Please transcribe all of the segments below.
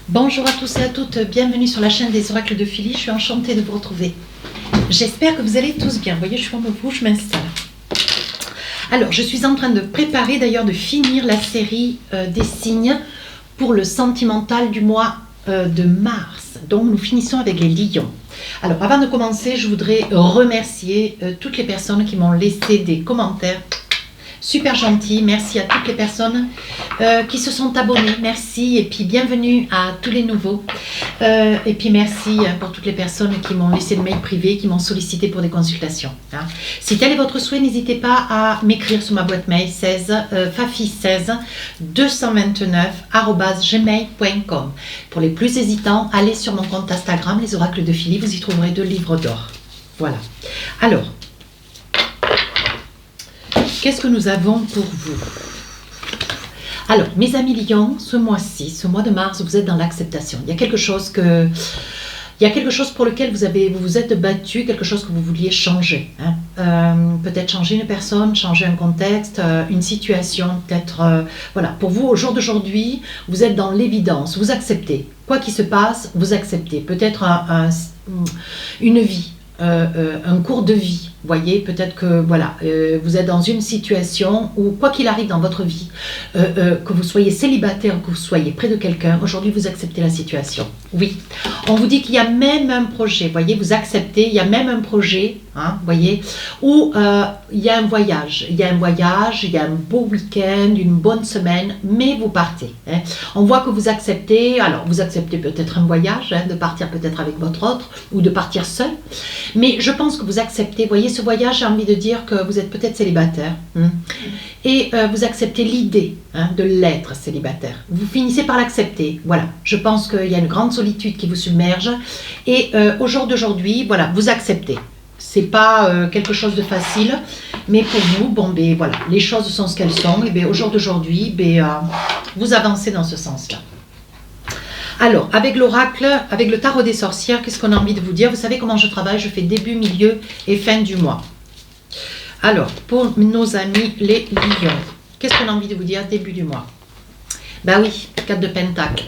Bonjour à tous et à toutes, bienvenue sur la chaîne des oracles de Philly, je suis enchantée de vous retrouver. J'espère que vous allez tous bien, vous voyez je suis comme vous, je m'installe. Alors je suis en train de préparer d'ailleurs de finir la série des signes pour le sentimental du mois de mars. Donc nous finissons avec les lions. Alors avant de commencer, je voudrais remercier toutes les personnes qui m'ont laissé des commentaires. Super gentil, merci à toutes les personnes qui se sont abonnées, merci et puis bienvenue à tous les nouveaux et puis merci pour toutes les personnes qui m'ont laissé le mail privé, qui m'ont sollicité pour des consultations. Hein. Si tel est votre souhait, n'hésitez pas à m'écrire sur ma boîte mail 16 fafi16 229@gmail.com. Pour les plus hésitants, allez sur mon compte Instagram, les oracles de Philly, vous y trouverez 2 livres d'or. Voilà. Alors, qu'est-ce que nous avons pour vous? Alors, mes amis lions, ce mois-ci, ce mois de mars, vous êtes dans l'acceptation. Il y a quelque chose pour lequel vous vous êtes battu, quelque chose que vous vouliez changer. Hein. Peut-être changer une personne, changer un contexte, une situation, peut-être... voilà, pour vous, au jour d'aujourd'hui, vous êtes dans l'évidence, vous acceptez. Quoi qu'il se passe, vous acceptez. Peut-être une vie. Un cours de vie, voyez, peut-être que voilà, vous êtes dans une situation où quoi qu'il arrive dans votre vie, que vous soyez célibataire ou que vous soyez près de quelqu'un, aujourd'hui vous acceptez la situation. Oui, on vous dit qu'il y a même un projet, voyez, vous acceptez, il y a même un projet, hein, voyez, où il y a un voyage, il y a un beau week-end, une bonne semaine, mais vous partez. Hein. On voit que vous acceptez, alors vous acceptez peut-être un voyage, hein, de partir peut-être avec votre autre ou de partir seul. Mais je pense que vous acceptez, voyez, ce voyage, j'ai envie de dire que vous êtes peut-être célibataire. Hein, et vous acceptez l'idée de l'être célibataire. Vous finissez par l'accepter. Voilà, je pense qu'il y a une grande solitude qui vous submerge. Et au jour d'aujourd'hui, voilà, vous acceptez. C'est pas quelque chose de facile, mais pour vous, bon, ben voilà, les choses sont ce qu'elles sont. Et ben au jour d'aujourd'hui, vous avancez dans ce sens-là. Alors, avec l'oracle, avec le tarot des sorcières, qu'est-ce qu'on a envie de vous dire? Vous savez comment je travaille? Je fais début, milieu et fin du mois. Alors, pour nos amis les lions, qu'est-ce qu'on a envie de vous dire début du mois? Ben oui, 4 de Pentacle.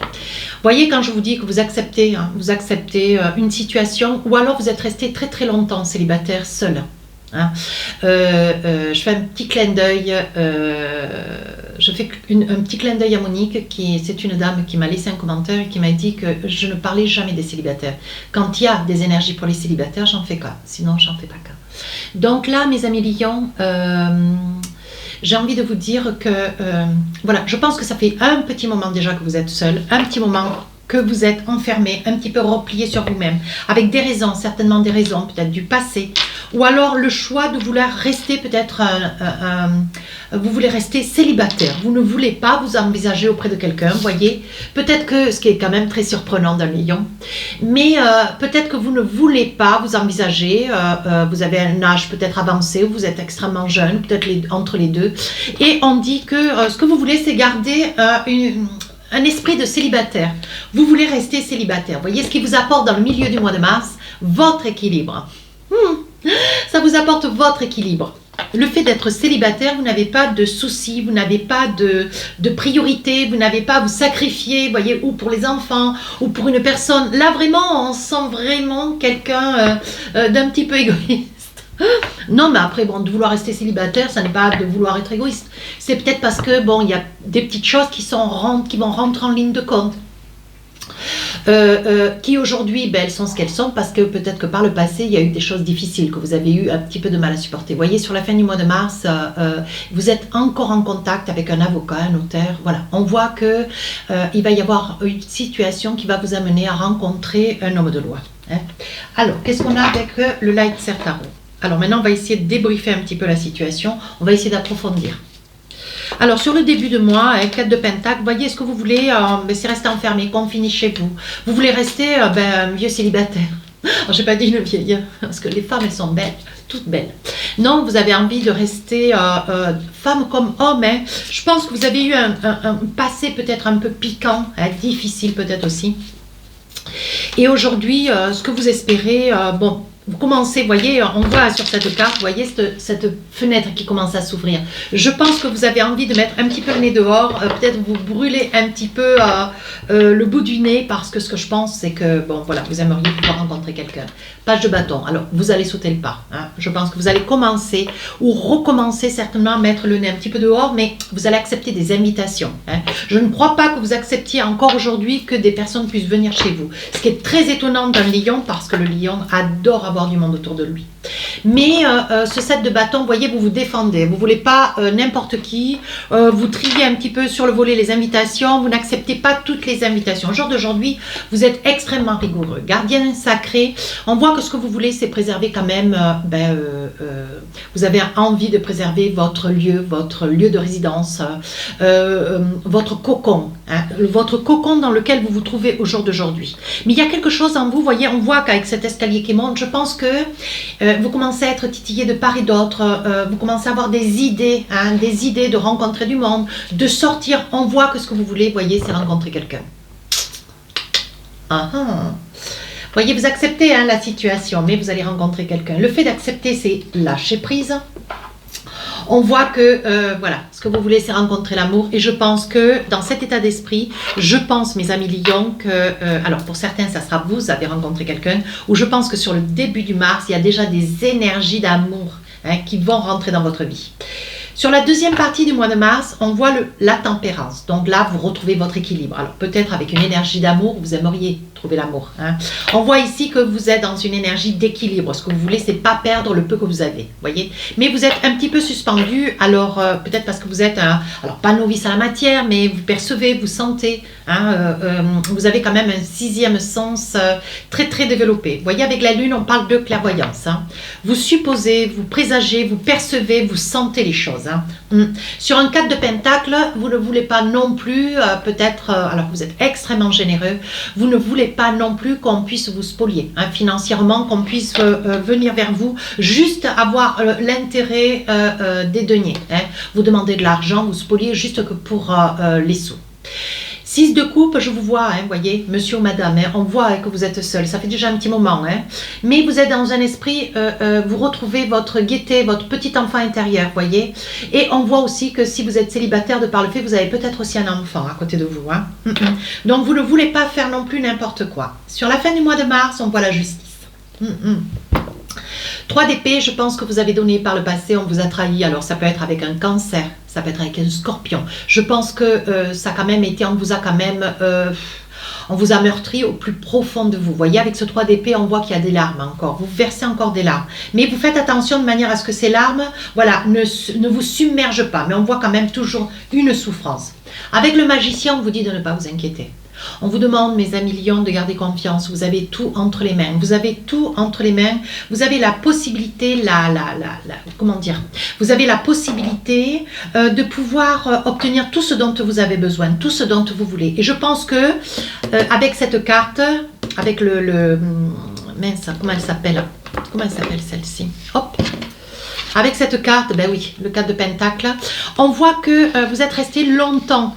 Voyez, quand je vous dis que vous acceptez une situation, ou alors vous êtes resté très très longtemps célibataire, seul. Hein. Je fais un petit clin d'œil, un petit clin d'œil à Monique, c'est une dame qui m'a laissé un commentaire et qui m'a dit que je ne parlais jamais des célibataires. Quand il y a des énergies pour les célibataires, j'en fais cas, sinon j'en fais pas cas. Donc là, mes amis lions, j'ai envie de vous dire que, voilà, je pense que ça fait un petit moment déjà que vous êtes seul, un petit moment que vous êtes enfermé, un petit peu replié sur vous-même, avec des raisons, certainement des raisons, peut-être du passé, ou alors le choix de vouloir rester peut-être, vous voulez rester célibataire, vous ne voulez pas vous envisager auprès de quelqu'un, voyez, peut-être que, ce qui est quand même très surprenant d'un lion, mais peut-être que vous ne voulez pas vous envisager, vous avez un âge peut-être avancé, ou vous êtes extrêmement jeune, peut-être entre les deux, et on dit que ce que vous voulez, c'est garder un esprit de célibataire. Vous voulez rester célibataire. Voyez ce qui vous apporte dans le milieu du mois de mars, votre équilibre. Ça vous apporte votre équilibre. Le fait d'être célibataire, vous n'avez pas de soucis, vous n'avez pas de priorité, vous n'avez pas à vous sacrifier, voyez, ou pour les enfants, ou pour une personne. Là, vraiment, on sent vraiment quelqu'un d'un petit peu égoïste. Non, mais après, bon, de vouloir rester célibataire, ça n'est pas de vouloir être égoïste. C'est peut-être parce que, bon, il y a des petites choses qui vont rentrer en ligne de compte. Qui aujourd'hui, elles sont ce qu'elles sont parce que peut-être que par le passé, il y a eu des choses difficiles que vous avez eu un petit peu de mal à supporter. Vous voyez, sur la fin du mois de mars, vous êtes encore en contact avec un avocat, un notaire. Voilà, on voit que il va y avoir une situation qui va vous amener à rencontrer un homme de loi. Hein. Alors, qu'est-ce qu'on a avec le Lightser Tarot? Alors maintenant, on va essayer de débriefer un petit peu la situation. On va essayer d'approfondir. Alors, sur le début de mois, 4 de Pentacle, voyez, ce que vous voulez, c'est rester enfermé, confiné chez vous. Vous voulez rester un vieux célibataire. Je n'ai pas dit une vieille, parce que les femmes, elles sont belles, toutes belles. Non, vous avez envie de rester femme comme homme. Hein. Je pense que vous avez eu un passé peut-être un peu piquant, difficile peut-être aussi. Et aujourd'hui, ce que vous espérez, bon... vous commencez, vous voyez, on voit sur cette carte, vous voyez cette fenêtre qui commence à s'ouvrir. Je pense que vous avez envie de mettre un petit peu le nez dehors, peut-être vous brûler un petit peu le bout du nez, parce que ce que je pense, c'est que, bon, voilà, vous aimeriez pouvoir rencontrer quelqu'un. Page de bâton. Alors, vous allez sauter le pas. Hein. Je pense que vous allez commencer ou recommencer certainement à mettre le nez un petit peu dehors, mais vous allez accepter des invitations. Hein. Je ne crois pas que vous acceptiez encore aujourd'hui que des personnes puissent venir chez vous. Ce qui est très étonnant d'un lion, parce que le lion adore avoir du monde autour de lui. Mais ce set de bâtons, vous voyez, vous vous défendez. Vous ne voulez pas n'importe qui. Vous triez un petit peu sur le volet les invitations. Vous n'acceptez pas toutes les invitations. Au jour d'aujourd'hui, vous êtes extrêmement rigoureux. Gardien sacré, on voit que ce que vous voulez, c'est préserver quand même, vous avez envie de préserver votre lieu de résidence, votre cocon, hein, votre cocon dans lequel vous vous trouvez au jour d'aujourd'hui. Mais il y a quelque chose en vous, vous voyez, on voit qu'avec cet escalier qui monte, je pense que vous commencez à être titillé de part et d'autre, vous commencez à avoir des idées de rencontrer du monde, de sortir. On voit que ce que vous voulez, vous voyez, c'est rencontrer quelqu'un. Vous voyez, vous acceptez la situation, mais vous allez rencontrer quelqu'un. Le fait d'accepter, c'est lâcher prise. On voit que, voilà, ce que vous voulez, c'est rencontrer l'amour. Et je pense que, dans cet état d'esprit, je pense, mes amis lions, que, alors pour certains, ça sera vous avez rencontré quelqu'un, ou je pense que sur le début du mars, il y a déjà des énergies d'amour qui vont rentrer dans votre vie. Sur la deuxième partie du mois de mars, on voit la tempérance. Donc là, vous retrouvez votre équilibre. Alors peut-être avec une énergie d'amour, vous aimeriez trouver l'amour. Hein. On voit ici que vous êtes dans une énergie d'équilibre. Ce que vous voulez, c'est pas perdre le peu que vous avez. Voyez. Mais vous êtes un petit peu suspendu. Alors peut-être parce que vous êtes, alors pas novice à la matière, mais vous percevez, vous sentez. Hein, vous avez quand même un sixième sens très très développé. Vous voyez, avec la lune, on parle de clairvoyance. Hein. Vous supposez, vous présagez, vous percevez, vous sentez les choses. Hein. Sur un 4 de pentacle, vous ne voulez pas non plus, peut-être, alors vous êtes extrêmement généreux, vous ne voulez pas non plus qu'on puisse vous spolier financièrement, qu'on puisse venir vers vous, juste avoir l'intérêt des deniers. Hein. Vous demandez de l'argent, vous spoliez juste que pour les sous. 6 de coupe, je vous vois, vous voyez, monsieur ou madame, on voit que vous êtes seul, ça fait déjà un petit moment, mais vous êtes dans un esprit, vous retrouvez votre gaieté, votre petit enfant intérieur, voyez, et on voit aussi que si vous êtes célibataire, de par le fait, vous avez peut-être aussi un enfant à côté de vous, donc vous ne voulez pas faire non plus n'importe quoi. Sur la fin du mois de mars, on voit la justice. 3 d'épée, je pense que vous avez donné par le passé, on vous a trahi, alors ça peut être avec un cancer, ça peut être avec un scorpion. Je pense que ça a quand même été, on vous a meurtri au plus profond de vous. Vous voyez, avec ce 3 d'épée, on voit qu'il y a des larmes encore. Vous versez encore des larmes. Mais vous faites attention de manière à ce que ces larmes, voilà, ne vous submergent pas. Mais on voit quand même toujours une souffrance. Avec le magicien, on vous dit de ne pas vous inquiéter. On vous demande, mes amis lions, de garder confiance. Vous avez tout entre les mains. Vous avez tout entre les mains. Vous avez la possibilité, comment dire, vous avez la possibilité de pouvoir obtenir tout ce dont vous avez besoin, tout ce dont vous voulez. Et je pense que avec cette carte, avec mince, comment elle s'appelle celle-ci? Hop. Avec cette carte, ben oui, le 4 de pentacle, on voit que vous êtes resté longtemps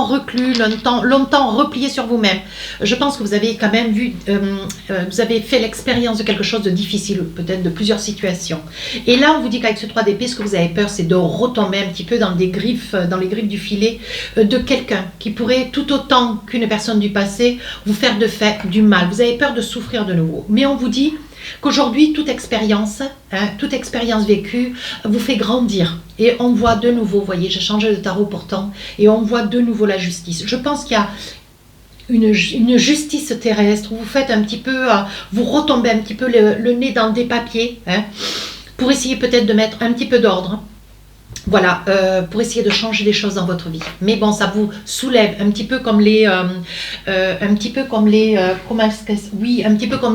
reclus, longtemps replié sur vous-même. Je pense que vous avez quand même vu, vous avez fait l'expérience de quelque chose de difficile, peut-être de plusieurs situations. Et là, on vous dit qu'avec ce 3 d'épée, ce que vous avez peur, c'est de retomber un petit peu dans les griffes du filet de quelqu'un qui pourrait, tout autant qu'une personne du passé, vous faire du mal. Vous avez peur de souffrir de nouveau. Mais on vous dit qu'aujourd'hui, toute expérience vécue vous fait grandir. Et on voit de nouveau, vous voyez, j'ai changé de tarot pourtant, et on voit de nouveau la justice. Je pense qu'il y a une justice terrestre où vous faites un petit peu, vous retombez un petit peu le nez dans des papiers, pour essayer peut-être de mettre un petit peu d'ordre. Voilà, pour essayer de changer des choses dans votre vie. Mais bon, ça vous soulève un petit peu comme les,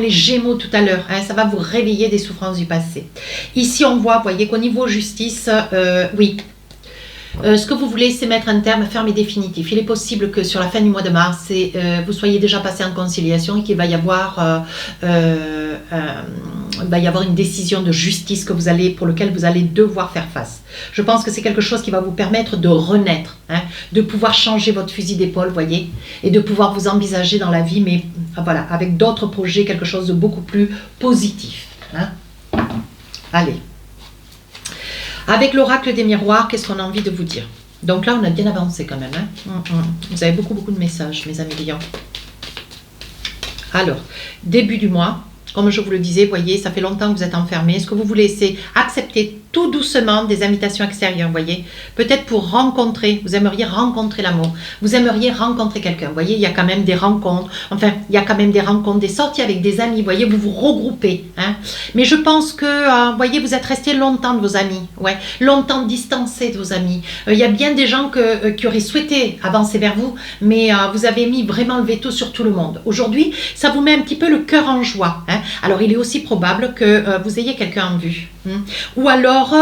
Gémeaux tout à l'heure. Ça va vous réveiller des souffrances du passé. Ici, on voit, vous voyez qu'au niveau justice, oui. Ce que vous voulez, c'est mettre un terme ferme et définitif. Il est possible que sur la fin du mois de mars, vous soyez déjà passé en conciliation et qu'il va y avoir une décision de justice pour laquelle vous allez devoir faire face. Je pense que c'est quelque chose qui va vous permettre de renaître, de pouvoir changer votre fusil d'épaule, voyez, et de pouvoir vous envisager dans la vie, mais voilà, avec d'autres projets, quelque chose de beaucoup plus positif. Hein. Allez. Avec l'oracle des miroirs, qu'est-ce qu'on a envie de vous dire? Donc là, on a bien avancé quand même. Hein. Vous avez beaucoup de messages, mes amis lions. Alors, début du mois, comme je vous le disais, voyez, ça fait longtemps que vous êtes enfermés. Ce que vous voulez, c'est accepter tout doucement des invitations extérieures, voyez. Peut-être pour rencontrer, vous aimeriez rencontrer l'amour. Vous aimeriez rencontrer quelqu'un. Vous voyez, il y a quand même des rencontres. Enfin, il y a quand même des rencontres, des sorties avec des amis. Vous voyez, vous vous regroupez. Hein. Mais je pense que, vous voyez, vous êtes restés longtemps de vos amis. Ouais, longtemps distancés de vos amis. Il y a bien des gens qui auraient souhaité avancer vers vous, mais vous avez mis vraiment le veto sur tout le monde. Aujourd'hui, ça vous met un petit peu le cœur en joie. Hein. Alors, il est aussi probable que vous ayez quelqu'un en vue. Ou alors,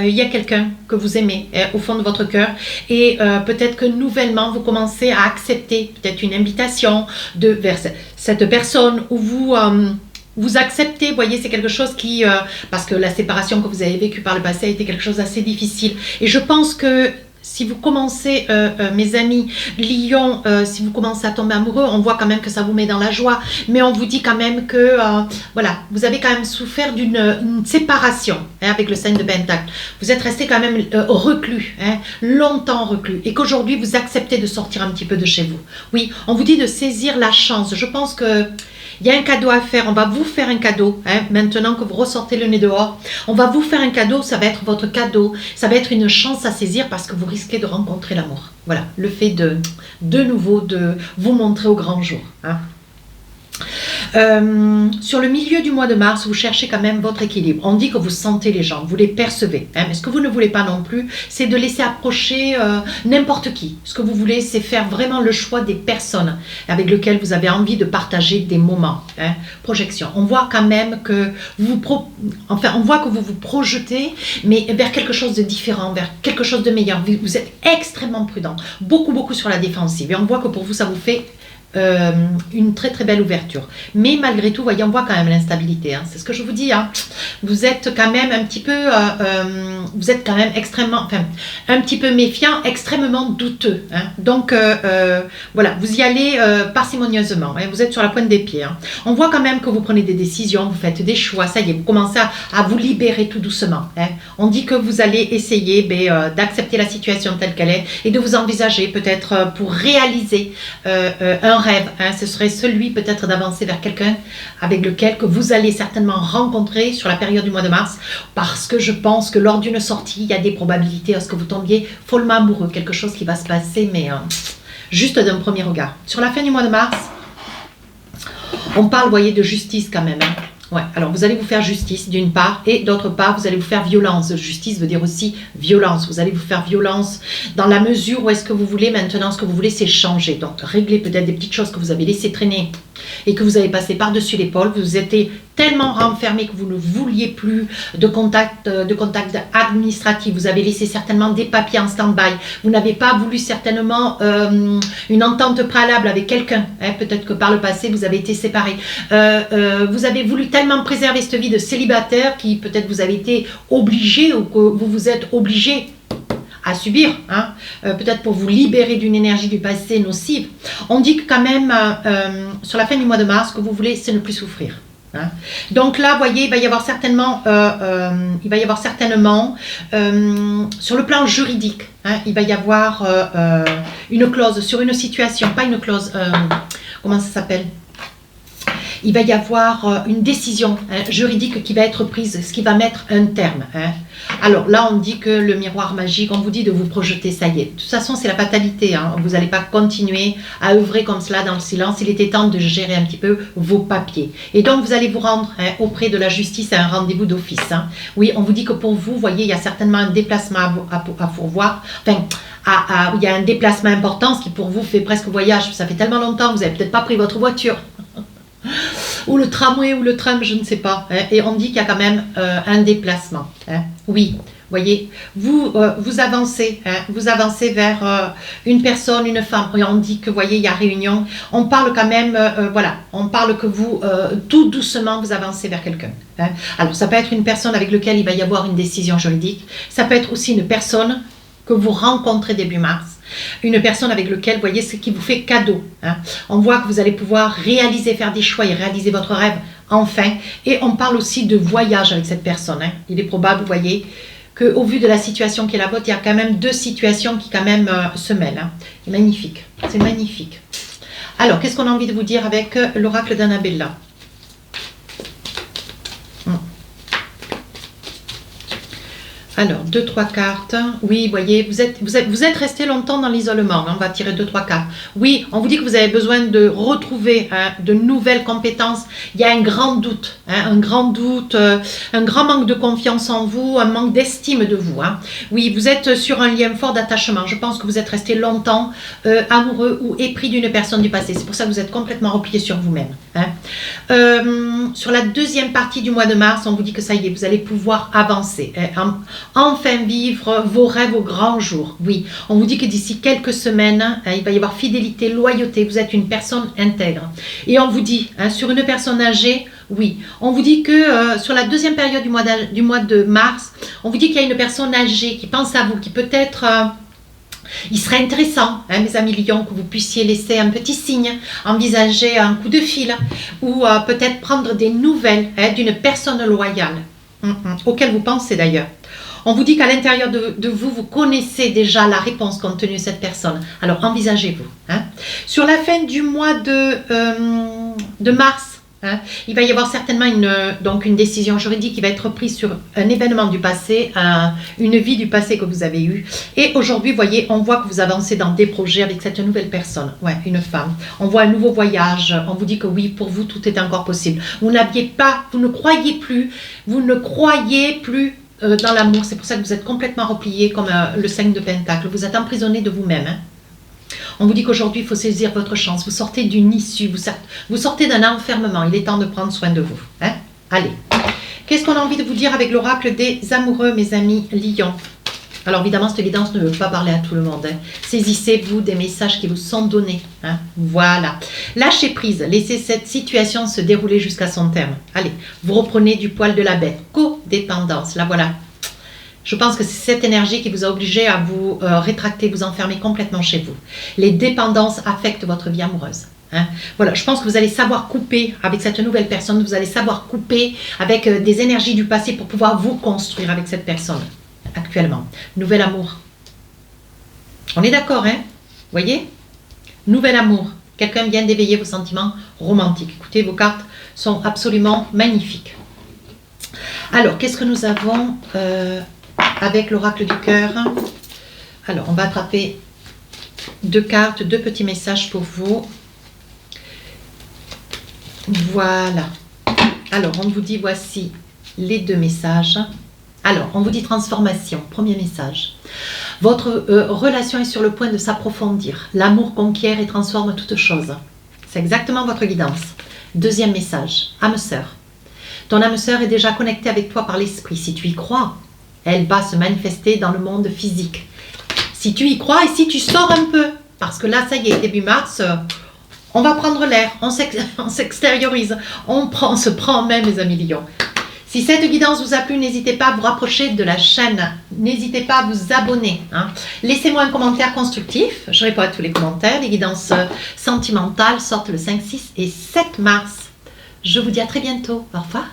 il y a quelqu'un que vous aimez au fond de votre cœur et peut-être que nouvellement, vous commencez à accepter peut-être une invitation vers cette personne où vous acceptez, vous voyez, c'est quelque chose qui... parce que la séparation que vous avez vécue par le passé a été quelque chose d'assez difficile. Et je pense que si vous commencez, mes amis lions, si vous commencez à tomber amoureux, on voit quand même que ça vous met dans la joie. Mais on vous dit quand même que, voilà, vous avez quand même souffert d'une séparation hein, avec le 5 de Pentacle. Vous êtes resté quand même reclus, hein, longtemps reclus. Et qu'aujourd'hui, vous acceptez de sortir un petit peu de chez vous. Oui, on vous dit de saisir la chance. Je pense que... il y a un cadeau à faire, on va vous faire un cadeau, hein, maintenant que vous ressortez le nez dehors, on va vous faire un cadeau, ça va être votre cadeau, ça va être une chance à saisir parce que vous risquez de rencontrer l'amour. Voilà, le fait de nouveau de vous montrer au grand jour. Hein. Sur le milieu du mois de mars, vous cherchez quand même votre équilibre. On dit que vous sentez les gens, vous les percevez. Hein, mais ce que vous ne voulez pas non plus, c'est de laisser approcher n'importe qui. Ce que vous voulez, c'est faire vraiment le choix des personnes avec lesquelles vous avez envie de partager des moments. Hein. Projection. On voit quand même que on voit que vous vous projetez, mais vers quelque chose de différent, vers quelque chose de meilleur. Vous êtes extrêmement prudent, beaucoup sur la défensive. Et on voit que pour vous, ça vous fait une très belle ouverture. Mais malgré tout, voyez, on voit quand même l'instabilité. Hein. C'est ce que je vous dis. Hein. Vous êtes quand même un petit peu, vous êtes quand même extrêmement, enfin, un petit peu méfiant, extrêmement douteux. Hein. Donc, voilà, vous y allez parcimonieusement. Hein. Vous êtes sur la pointe des pieds. Hein. On voit quand même que vous prenez des décisions, vous faites des choix. Ça y est, vous commencez à vous libérer tout doucement. Hein. On dit que vous allez essayer d'accepter la situation telle qu'elle est et de vous envisager peut-être pour réaliser un rêve, hein, ce serait celui peut-être d'avancer vers quelqu'un avec lequel que vous allez certainement rencontrer sur la période du mois de mars, parce que je pense que lors d'une sortie, il y a des probabilités à ce que vous tombiez follement amoureux, quelque chose qui va se passer, mais juste d'un premier regard. Sur la fin du mois de mars, on parle, vous voyez, de justice quand même. Hein. Ouais, alors vous allez vous faire justice d'une part et d'autre part vous allez vous faire violence. Justice veut dire aussi violence. Vous allez vous faire violence dans la mesure où est-ce que vous voulez maintenant, ce que vous voulez c'est changer. Donc régler peut-être des petites choses que vous avez laissées traîner et que vous avez passé par-dessus l'épaule. Vous étiez tellement renfermé que vous ne vouliez plus de contact administratif. Vous avez laissé certainement des papiers en stand-by. Vous n'avez pas voulu certainement une entente préalable avec quelqu'un. Hein, peut-être que par le passé vous avez été séparés. Vous avez voulu tellement préserver cette vie de célibataire qui peut-être vous avez été obligé ou que vous vous êtes obligé à subir, hein, peut-être pour vous libérer d'une énergie du passé nocive. On dit que quand même, sur la fin du mois de mars, ce que vous voulez, c'est ne plus souffrir. Hein. Donc là, vous voyez, il va y avoir certainement, sur le plan juridique, hein, il va y avoir une clause sur une situation, pas une clause, comment ça s'appelle ? Il va y avoir une décision juridique qui va être prise, ce qui va mettre un terme. Hein. Alors là, on dit que le miroir magique, on vous dit de vous projeter, ça y est. De toute façon, c'est la fatalité. Hein. Vous n'allez pas continuer à œuvrer comme cela dans le silence. Il était temps de gérer un petit peu vos papiers. Et donc, vous allez vous rendre auprès de la justice à un rendez-vous d'office. Hein. Oui, on vous dit que pour vous, voyez, il y a certainement un déplacement à pourvoir. Enfin, il y a un déplacement important, ce qui pour vous fait presque voyage. Ça fait tellement longtemps, vous n'avez peut-être pas pris votre voiture. Ou le tramway ou le tram, je ne sais pas. Hein, et on dit qu'il y a quand même un déplacement. Hein. Oui, voyez, vous avancez, hein, vous avancez vers une personne, une femme. Et on dit que, voyez, il y a réunion. On parle quand même, voilà, on parle que vous, tout doucement, vous avancez vers quelqu'un. Hein. Alors, ça peut être une personne avec laquelle il va y avoir une décision juridique. Ça peut être aussi une personne que vous rencontrez début mars. Une personne avec laquelle, vous voyez, ce qui vous fait cadeau. Hein. On voit que vous allez pouvoir réaliser, faire des choix et réaliser votre rêve enfin. Et on parle aussi de voyage avec cette personne. Hein. Il est probable, vous voyez, qu'au vu de la situation qui est la vôtre, il y a quand même deux situations qui quand même se mêlent. Hein. C'est magnifique, c'est magnifique. Alors, qu'est-ce qu'on a envie de vous dire avec l'oracle d'Annabella? Alors, 2-3 cartes. Oui, voyez, vous êtes resté longtemps dans l'isolement. Hein, on va tirer 2-3 cartes. Oui, on vous dit que vous avez besoin de retrouver de nouvelles compétences. Il y a un grand doute, un grand doute, un grand manque de confiance en vous, un manque d'estime de vous. Hein. Oui, vous êtes sur un lien fort d'attachement. Je pense que vous êtes resté longtemps amoureux ou épris d'une personne du passé. C'est pour ça que vous êtes complètement replié sur vous-même. Hein. Sur la deuxième partie du mois de mars, on vous dit que ça y est, vous allez pouvoir avancer. Hein, enfin vivre vos rêves au grand jour. Oui, on vous dit que d'ici quelques semaines, hein, il va y avoir fidélité, loyauté, vous êtes une personne intègre. Et on vous dit, hein, sur une personne âgée, oui, on vous dit que sur la deuxième période du mois de mars, on vous dit qu'il y a une personne âgée qui pense à vous, qui peut-être... il serait intéressant, hein, mes amis lions, que vous puissiez laisser un petit signe, envisager un coup de fil ou peut-être prendre des nouvelles hein, d'une personne loyale, auquel vous pensez d'ailleurs. On vous dit qu'à l'intérieur de vous, vous connaissez déjà la réponse compte tenu de cette personne. Alors, envisagez-vous. Hein. Sur la fin du mois de mars, hein, il va y avoir certainement une décision juridique qui va être prise sur un événement du passé, une vie du passé que vous avez eue. Et aujourd'hui, vous voyez, on voit que vous avancez dans des projets avec cette nouvelle personne, ouais, une femme. On voit un nouveau voyage. On vous dit que oui, pour vous, tout est encore possible. Vous ne croyez plus dans l'amour. C'est pour ça que vous êtes complètement replié comme le 5 de Pentacle. Vous êtes emprisonné de vous-même. Hein. On vous dit qu'aujourd'hui, il faut saisir votre chance. Vous sortez d'une issue, vous sortez d'un enfermement. Il est temps de prendre soin de vous. Hein. Allez. Qu'est-ce qu'on a envie de vous dire avec l'oracle des amoureux, mes amis lions? Alors évidemment, cette guidance ne veut pas parler à tout le monde. Hein. Saisissez-vous des messages qui vous sont donnés. Hein. Voilà. Lâchez prise. Laissez cette situation se dérouler jusqu'à son terme. Allez, vous reprenez du poil de la bête. Codépendance. Là, voilà. Je pense que c'est cette énergie qui vous a obligé à vous rétracter, vous enfermer complètement chez vous. Les dépendances affectent votre vie amoureuse. Hein. Voilà, je pense que vous allez savoir couper avec cette nouvelle personne. Vous allez savoir couper avec des énergies du passé pour pouvoir vous construire avec cette personne. Actuellement. Nouvel amour. On est d'accord, hein? Voyez? Nouvel amour. Quelqu'un vient d'éveiller vos sentiments romantiques. Écoutez, vos cartes sont absolument magnifiques. Alors, qu'est-ce que nous avons avec l'oracle du cœur? Alors, on va attraper deux cartes, deux petits messages pour vous. Voilà. Alors, on vous dit, voici les deux messages. Alors, on vous dit transformation, premier message. Votre relation est sur le point de s'approfondir. L'amour conquiert et transforme toute chose. C'est exactement votre guidance. Deuxième message, âme sœur. Ton âme sœur est déjà connectée avec toi par l'esprit. Si tu y crois, elle va se manifester dans le monde physique. Si tu y crois et si tu sors un peu, parce que là, ça y est, début mars, on va prendre l'air, on s'extériorise, on se prend en main, mes amis lions. Si cette guidance vous a plu, n'hésitez pas à vous rapprocher de la chaîne. N'hésitez pas à vous abonner. Hein. Laissez-moi un commentaire constructif. Je réponds à tous les commentaires. Les guidances sentimentales sortent le 5, 6 et 7 mars. Je vous dis à très bientôt. Au revoir.